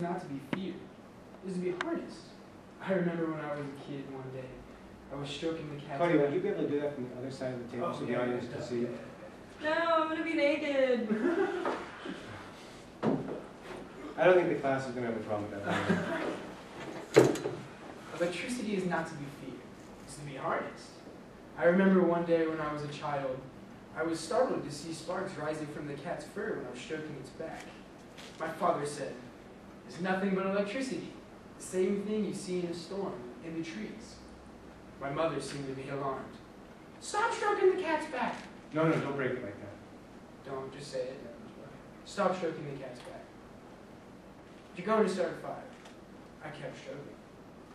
Not to be feared, is to be harnessed. I remember when I was a kid one day, I was stroking the cat's Cody, back. would you be able to do that from the other side of the table so the audience can see you? No, I'm gonna be naked. I don't think the class is going to have a problem with that. Electricity is not to be feared, it's to be harnessed. I remember one day when I was a child, I was startled to see sparks rising from the cat's fur when I was stroking its back. My father said, "It's nothing but electricity, the same thing you see in a storm, in the trees." My mother seemed to be alarmed. "Stop stroking the cat's back." No, don't break it like that. Don't, just say it. Stop stroking the cat's back. You're going to start a fire. I kept stroking.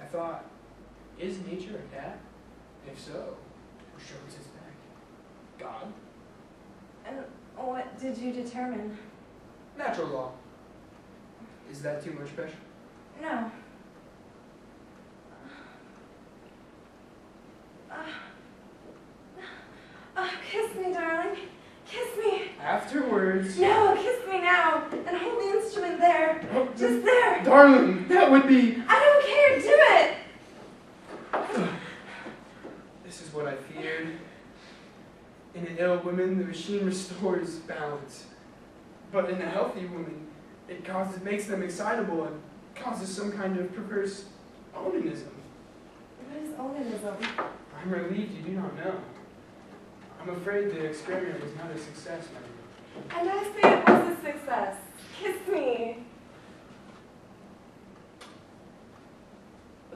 I thought, is nature a cat? If so, who strokes its back? God? And what did you determine? Natural law. Is that too much pressure? No. Kiss me, darling. Kiss me. Afterwards. No, kiss me now. And hold the instrument there. Just there. Darling, that would be... I don't care. Do it. This is what I feared. In an ill woman, the machine restores balance. But in a healthy woman, it makes them excitable and causes some kind of perverse onanism. What is onanism? I'm relieved you do not know. I'm afraid the experiment was not a success, my dear. And I say it was a success. Kiss me.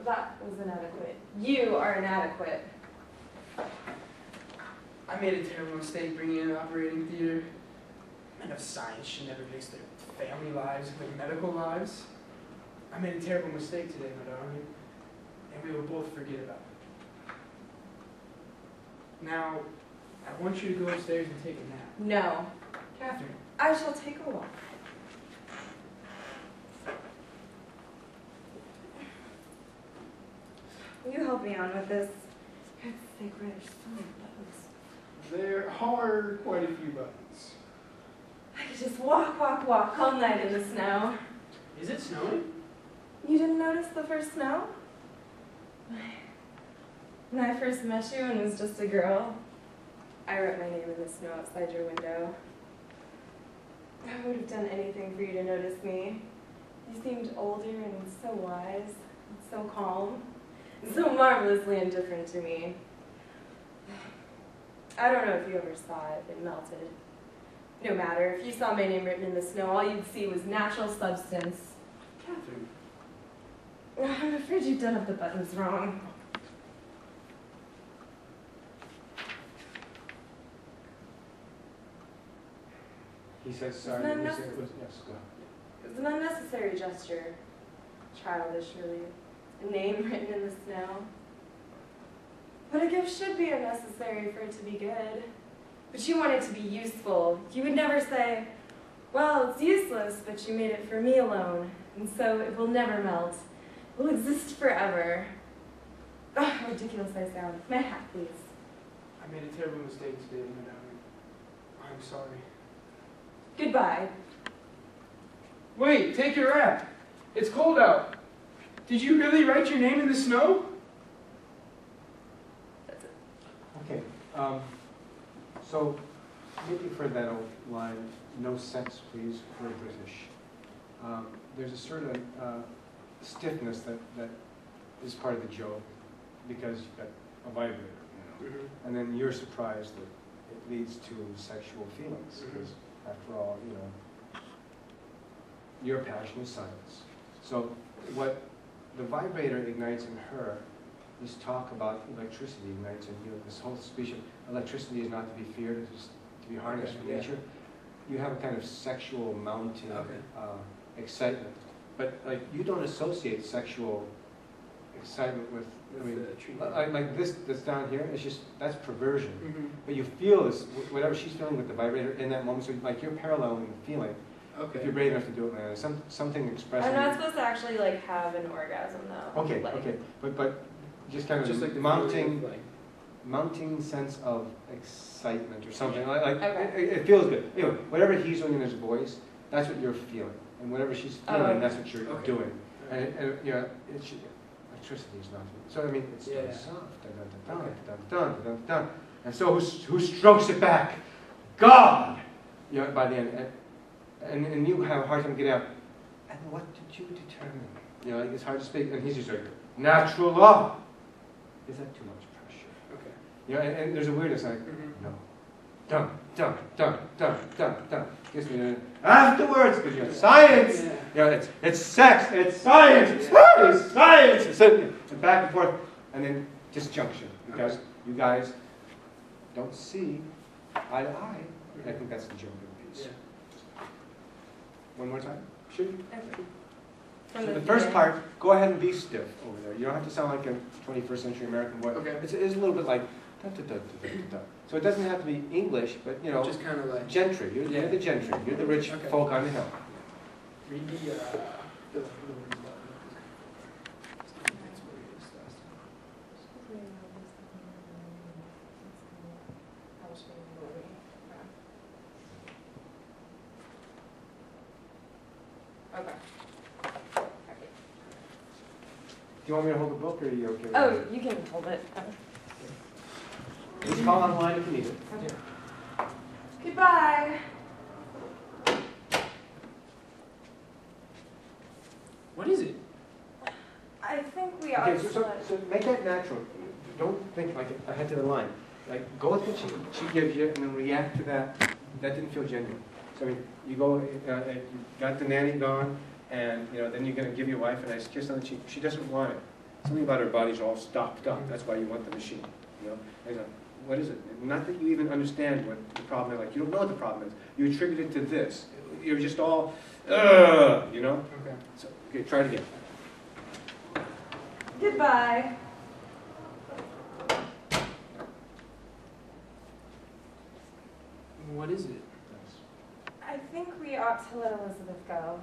That was inadequate. You are inadequate. I made a terrible mistake bringing in an operating theater. Men of science should never mix their family lives with their medical lives. I made a terrible mistake today, my darling, and we will both forget about it. Now, I want you to go upstairs and take a nap. No. Catherine. I shall take a walk. Will you help me on with this? It's sacred. There's so many buttons. There are quite a few buttons. I could just walk all night in the snow. Is it snowing? You didn't notice the first snow? When I first met you and was just a girl, I wrote my name in the snow outside your window. I would have done anything for you to notice me. You seemed older and so wise, and so calm, and so marvelously indifferent to me. I don't know if you ever saw it, it melted. No matter, if you saw my name written in the snow, all you'd see was natural substance. Catherine. I'm afraid you've done up the buttons wrong. He says sorry. Isn't that You said it was, yes, go ahead. It was an unnecessary gesture. Childish, really. A name written in the snow. But a gift should be unnecessary for it to be good. But you want it to be useful. You would never say, well, it's useless, but you made it for me alone, and so it will never melt. It will exist forever. Oh, how ridiculous I sound. My hat, please. I made a terrible mistake today, my darling. I'm sorry. Goodbye. Wait, take your wrap. It's cold out. Did you really write your name in the snow? That's it. Okay. So, maybe for that old line, no sex, please, for British. There's a certain stiffness that is part of the joke because you've got a vibrator, you know. Mm-hmm. And then you're surprised that it leads to sexual feelings because, after all, you know, your passion is science. So, what the vibrator ignites in her, this talk about electricity ignites in you. This whole speech of electricity is not to be feared, it is to be harnessed from nature. You have a kind of sexual mounting excitement, but like you don't associate sexual excitement with. I mean, like this that's down here. It's just that's perversion. Mm-hmm. But you feel this, whatever she's feeling with the vibrator in that moment. So like you're paralleling the feeling. Okay. If you're brave enough to do it, man, something expressing. I'm not supposed to actually like have an orgasm though. Okay, like, okay, but just kind of Just like the mounting. feeling of, Mounting sense of excitement or something like Okay. it feels good. Anyway, whatever he's doing in his voice, that's what you're feeling. And whatever she's feeling, that's what you're Okay. doing. And you know, electricity is nothing. So I mean, it's Yeah. soft. Dun, dun, dun, dun, dun, dun, dun, dun. And so who strokes it back? God! You know, by the end. And you have a hard time getting out. And what did you determine? You know, like it's hard to speak. And he's just like, natural law. Is that too much pressure? Okay. You know, and there's a weirdness like, Mm-hmm. no. Dun, dun, dun, dun, dun, dun. Gives me afterwards, because you have science. Yeah. You know, it's sex, it's science, it's science. It's and back and forth. And then disjunction. You guys don't see eye to eye. I think that's the joke of the piece. Yeah. One more time? Sure. Okay. So the first part, go ahead and be stiff over there. You don't have to sound like a 21st century American boy. Okay. It's a little bit like da, da, da, da, da, da. So it doesn't have to be English, but you know, Just kind of like gentry. You're the gentry. You're the rich Okay. folk on the hill. read the Okay. Do you want me to hold the book, or are you okay with Oh, it? you can hold it. Just call online if you need it. Goodbye. What is it? I think we ought Okay, to so make that natural. Don't think like ahead to the line. Like go with what she gives you, and then react to that. That didn't feel genuine. So I mean, you go, you got the nanny gone, and you know, then you're going to give your wife a nice kiss on the cheek. She doesn't want it. Something about her body's all stopped up. That's why you want the machine. You know, and, what is it? Not that you even understand what the problem is. Like you don't know what the problem is. You attribute it to this. You're just all, you know. Okay. So okay, try it again. Goodbye. What is it? I think we ought to let Elizabeth go.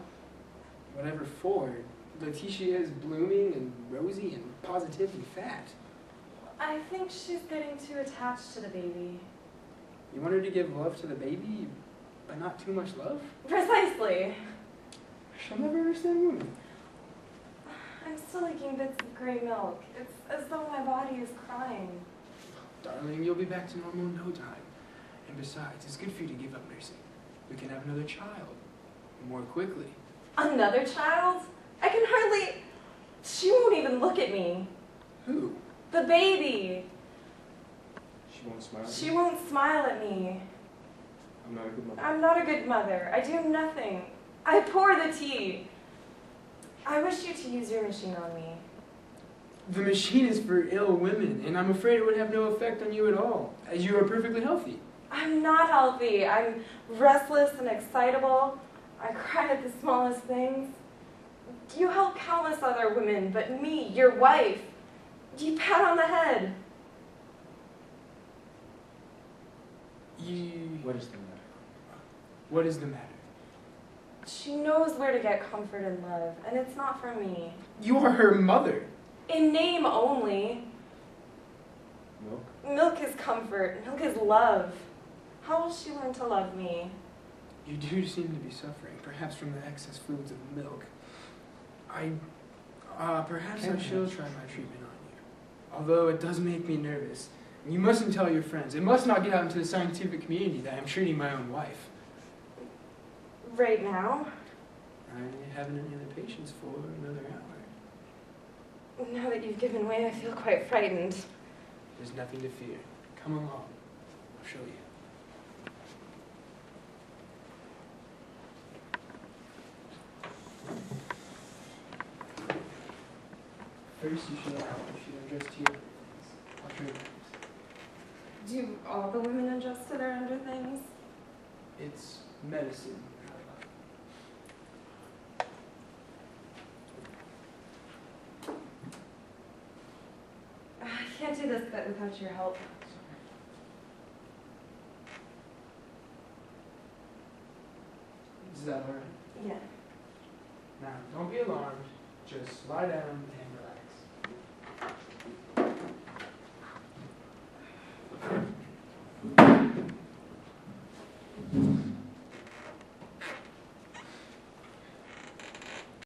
Whatever for. Letitia is blooming and rosy and positively fat. I think she's getting too attached to the baby. You want her to give love to the baby, but not too much love? Precisely. She'll never understand women. I'm still licking bits of gray milk. It's as though my body is crying. Darling, you'll be back to normal in no time. And besides, it's good for you to give up nursing. We can have another child. More quickly. Another child? I can hardly... She won't even look at me. Who? The baby. She won't smile. She won't smile at me. I'm not a good mother. I'm not a good mother. I do nothing. I pour the tea. I wish you to use your machine on me. The machine is for ill women, and I'm afraid it would have no effect on you at all, as you are perfectly healthy. I'm not healthy. I'm restless and excitable. I cry at the smallest things. You help countless other women, but me, your wife, you pat on the head. What is the matter? What is the matter? She knows where to get comfort and love, and it's not from me. You are her mother. In name only. Milk? Milk is comfort. Milk is love. How will she learn to love me? You do seem to be suffering, perhaps from the excess fluids of milk. Perhaps I shall try my treatment on you. Although it does make me nervous. And you mustn't tell your friends. It must not get out into the scientific community that I'm treating my own wife. Right now? I haven't any other patients for another hour. Now that you've given way, I feel quite frightened. There's nothing to fear. Come along. I'll show you. First, you should undress to your things. I'll show you things. Do all the women adjust to their underthings? It's medicine. I can't do this bit without your help. Is that alright? Yeah. Now, don't be alarmed. Just lie down and relax.